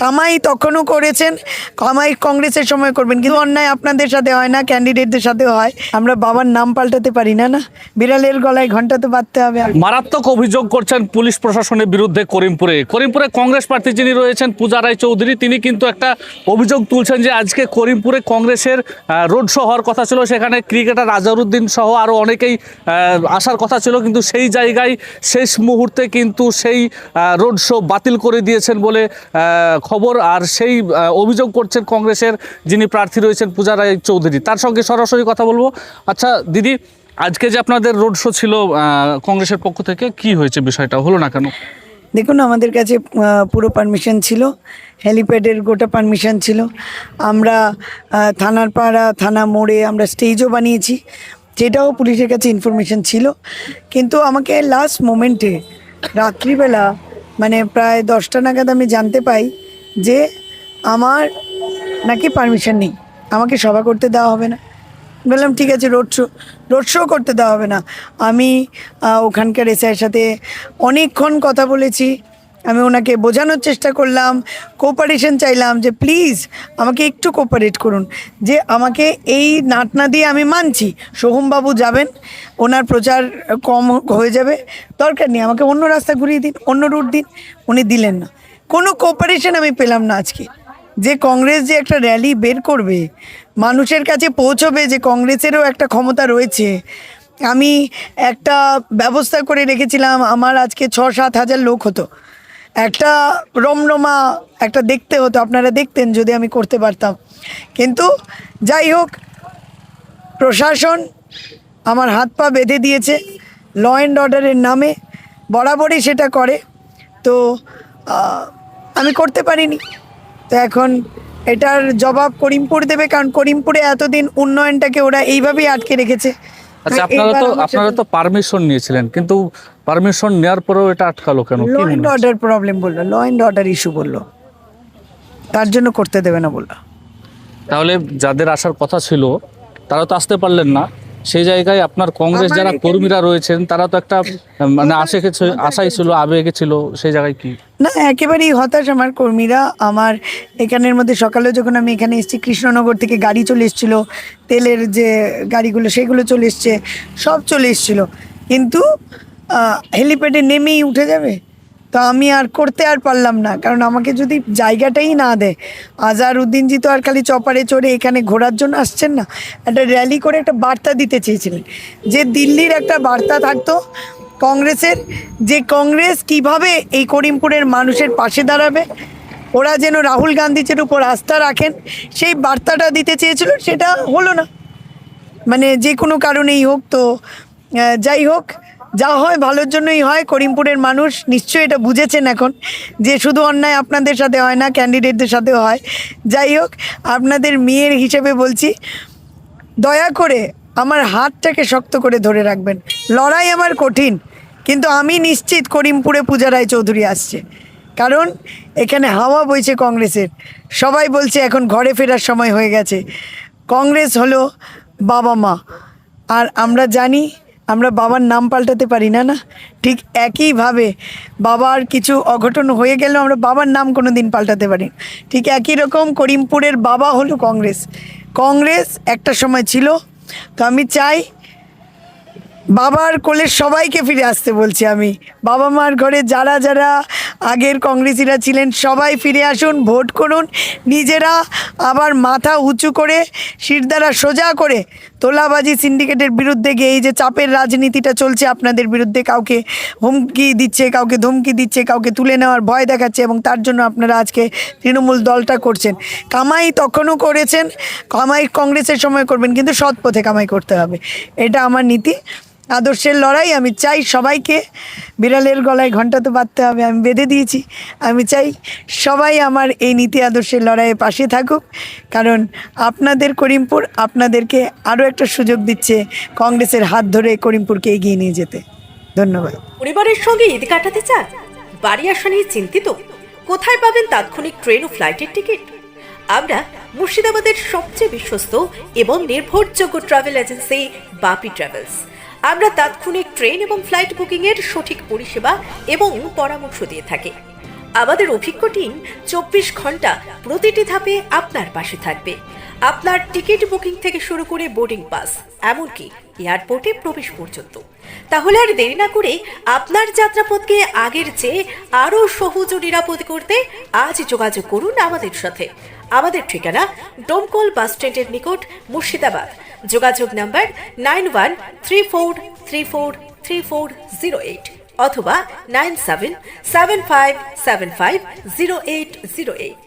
কামাই তখনও করেছেন, কামাই কংগ্রেসের সময় করবেন, কিন্তু অন্যায় আপনাদের সাথে হয় না, ক্যান্ডিডেটদের সাথেও হয়। আমরা বাবার নাম পাল্টাতে পারি না। বিড়ালের গলায় ঘন্টা তো বাঁধতে হবে। মারাত্মক অভিযোগ করছেন পুলিশ প্রশাসনের বিরুদ্ধে করিমপুরে কংগ্রেস প্রার্থী যিনি রয়েছেন পূজা রায় চৌধুরী, তিনি কিন্তু একটা অভিযোগ তুলছেন যে আজকে করিমপুরে কংগ্রেসের রোড শো হওয়ার কথা ছিল, সেখানে ক্রিকেটার আজহারউদ্দিন সহ আরও অনেকেই আসার কথা ছিল, কিন্তু সেই জায়গায় শেষ মুহূর্তে কিন্তু সেই রোড শো বাতিল করে দিয়েছেন বলে খবর। আর সেই অভিযোগ করছেন কংগ্রেসের যিনি প্রার্থী রয়েছেন পূজা রায় চৌধুরী, তার সঙ্গে সরাসরি কথা বলবো। আচ্ছা দিদি, আজকে যে আপনাদের রোড শো ছিল কংগ্রেসের পক্ষ থেকে, কি হয়েছে, বিষয়টা হলো না কেন? দেখুন, আমাদের কাছে পুরো পারমিশন ছিল, হেলিপ্যাডের গোটা পারমিশন ছিল। আমরা থানার পাড়া, থানা মোড়ে আমরা স্টেজও বানিয়েছি, যেটাও পুলিশের কাছে ইনফরমেশন ছিল। কিন্তু আমাকে লাস্ট মোমেন্টে রাত্রিবেলা মানে প্রায় 10টা নাগাদ আমি জানতে পাই যে আমার নাকি পারমিশন নেই, আমাকে সভা করতে দেওয়া হবে না। বললাম ঠিক আছে, রোড শো করতে দেওয়া হবে না। আমি ওখানকার এসআইয়ের সাথে অনেকক্ষণ কথা বলেছি, আমি ওনাকে বোঝানোর চেষ্টা করলাম, কোঅপারেশন চাইলাম যে প্লিজ আমাকে একটু কোঅপারেট করুন, যে আমাকে এই নাটনা দিয়ে আমি মানছি সোহমবাবু যাবেন, ওনার প্রচার কম হয়ে যাবে, দরকার নেই, আমাকে অন্য রাস্তা ঘুরিয়ে দিন, অন্য রুট দিন। উনি দিলেন না, কোনো কোঅপারেশন আমি পেলাম না। আজকে যে কংগ্রেস যে একটা র্যালি বের করবে, মানুষের কাছে পৌঁছবে, যে কংগ্রেসেরও একটা ক্ষমতা রয়েছে, আমি একটা ব্যবস্থা করে রেখেছিলাম, আমার আজকে 6-7 হাজার লোক হতো, একটা রমরমা একটা দেখতে হতো, আপনারা দেখতেন যদি আমি করতে পারতাম। কিন্তু যাই হোক, প্রশাসন আমার হাত পা বেঁধে দিয়েছে ল অ্যান্ড অর্ডারের নামে, বরাবরই সেটা করে, তো আমি করতে পারিনি। তো এখন এটার জবাব করিমপুর দেবে, কারণ করিমপুরে এতদিন উন্নয়নটাকে ওরা এইভাবেই আটকে রেখেছে। আচ্ছা, আপনারা তো পারমিশন নিয়েছিলেন, কিন্তু পারমিশন নেওয়ার পরেও এটা আটকালো কেন? ল অ্যান্ড অর্ডার প্রবলেম বললো, ল অ্যান্ড অর্ডার ইস্যু বললো, তার জন্য করতে দেবে না বললো। তাহলে যাদের আসার কথা ছিল তারা তো আসতে পারলেন না, সেই জায়গায় আপনার কংগ্রেস যারা কর্মীরা রয়েছেন তারা তো একটা মানে আশাই ছিল, আবেগে ছিল, সেই জায়গায় কি না, একেবারেই হতাশ আমার কর্মীরা। আমার এখানের মধ্যে সকালে যখন আমি এখানে এসেছি, কৃষ্ণনগর থেকে গাড়ি চলে এসেছিলো, তেলের যে গাড়িগুলো সেগুলো চলে এসছে, সব চলে এসেছিলো, কিন্তু হেলিপ্যাডে নেমেই উঠে যাবে, তো আমি আর করতে পারলাম না, কারণ আমাকে যদি জায়গাটাই না দেয়। আজহারউদ্দিনজি তো আর খালি চপারে চড়ে এখানে ঘোরার জন্য আসছেন না, একটা র্যালি করে একটা বার্তা দিতে চেয়েছিলেন, যে দিল্লির একটা বার্তা থাকতো কংগ্রেসের, যে কংগ্রেস কিভাবে এই করিমপুরের মানুষের পাশে দাঁড়াবে, ওরা যেন রাহুল গান্ধীজির উপর আস্থা রাখেন, সেই বার্তাটা দিতে চেয়েছিল, সেটা হলো না। মানে যে কোনো কারণেই হোক, তো যাই হোক, যা হয় ভালোর জন্যই হয়। করিমপুরের মানুষ নিশ্চয়ই এটা বুঝেছেন এখন, যে শুধু অন্যায় আপনাদের সাথে হয় না, ক্যান্ডিডেটদের সাথেও হয়। যাই হোক, আপনাদের মেয়ের হিসেবে বলছি, দয়া করে আমার হাতটাকে শক্ত করে ধরে রাখবেন। লড়াই আমার কঠিন, কিন্তু আমি নিশ্চিত করিমপুরে পূজা রায় চৌধুরী আসছে, কারণ এখানে হাওয়া বইছে কংগ্রেসের। সবাই বলছে এখন ঘরে ফেরার সময় হয়ে গেছে। কংগ্রেস হলো বাবা মা, আর আমরা জানি আমরা বাবার নাম পাল্টাতে পারি না। ঠিক একইভাবে বাবার কিছু অঘটন হয়ে গেল, আমরা বাবার নাম কোনো দিন পাল্টাতে পারি। ঠিক একই রকম করিমপুরের বাবা হলো কংগ্রেস। কংগ্রেস একটা সময় ছিল, তো আমি চাই বাবার কোলের সবাইকে ফিরে আসতে বলছি। আমি বাবা মার ঘরে যারা যারা আগের কংগ্রেসিরা ছিলেন সবাই ফিরে আসুন, ভোট করুন, নিজেরা আবার মাথা উঁচু করে শিরদাঁড়া সোজা করে তোলাবাজি সিন্ডিকেটের বিরুদ্ধে গিয়ে, এই যে চাপের রাজনীতিটা চলছে আপনাদের বিরুদ্ধে, কাউকে হুমকি দিচ্ছে, কাউকে ধমকি দিচ্ছে, কাউকে তুলে নেওয়ার ভয় দেখাচ্ছে, এবং তার জন্য আপনারা আজকে তৃণমূল দলটা করছেন। কামাই তখনও করেছেন, কামাই কংগ্রেসের সময় করবেন, কিন্তু সৎ পথে কামাই করতে হবে, এটা আমার নীতি, আদর্শের লড়াই। আমি চাই সবাইকে, বিড়ালের গলায় ঘন্টা তো বাঁধতে হবে, আমি বেঁধে দিয়েছি। আমি চাই সবাই আমার এই নীতি আদর্শের লড়াইয়ে পাশে থাকুক, কারণ আপনাদের করিমপুর আপনাদেরকে আরও একটা সুযোগ দিচ্ছে কংগ্রেসের হাত ধরে করিমপুরকে এগিয়ে নিয়ে যেতে। ধন্যবাদ। পরিবারের সঙ্গে ঈদ কাটাতে চান, বাড়ি আসা নিয়ে চিন্তিত, কোথায় পাবেন তাৎক্ষণিক ট্রেন ও ফ্লাইটের টিকিট? আমরা মুর্শিদাবাদের সবচেয়ে বিশ্বস্ত এবং নির্ভরযোগ্য ট্রাভেল এজেন্সি বাপি ট্রাভেলস। আমরা তাৎক্ষণিক ট্রেন এবং ফ্লাইট বুকিং এর সঠিক পরিষেবা এবং পরামর্শ দিয়ে থাকি। আমাদের অভিজ্ঞ টিম 24 ঘন্টা প্রতিটি ধাপে আপনার পাশে থাকবে। আপনার টিকিট বুকিং থেকে শুরু করে বোর্ডিং পাস, এমনকি এয়ারপোর্টে প্রবেশ পর্যন্ত। তাহলে আর দেরি না করে আপনার যাত্রাপথকে আগের চেয়ে আরও সহজ ও নিরাপদ করতে আজই যোগাযোগ করুন আমাদের সাথে। আমাদের ঠিকানা ডোমকল বাস স্ট্যান্ডের নিকট, মুর্শিদাবাদ। যোগাযোগ নাম্বার 9134343408 অথবা 9775750808।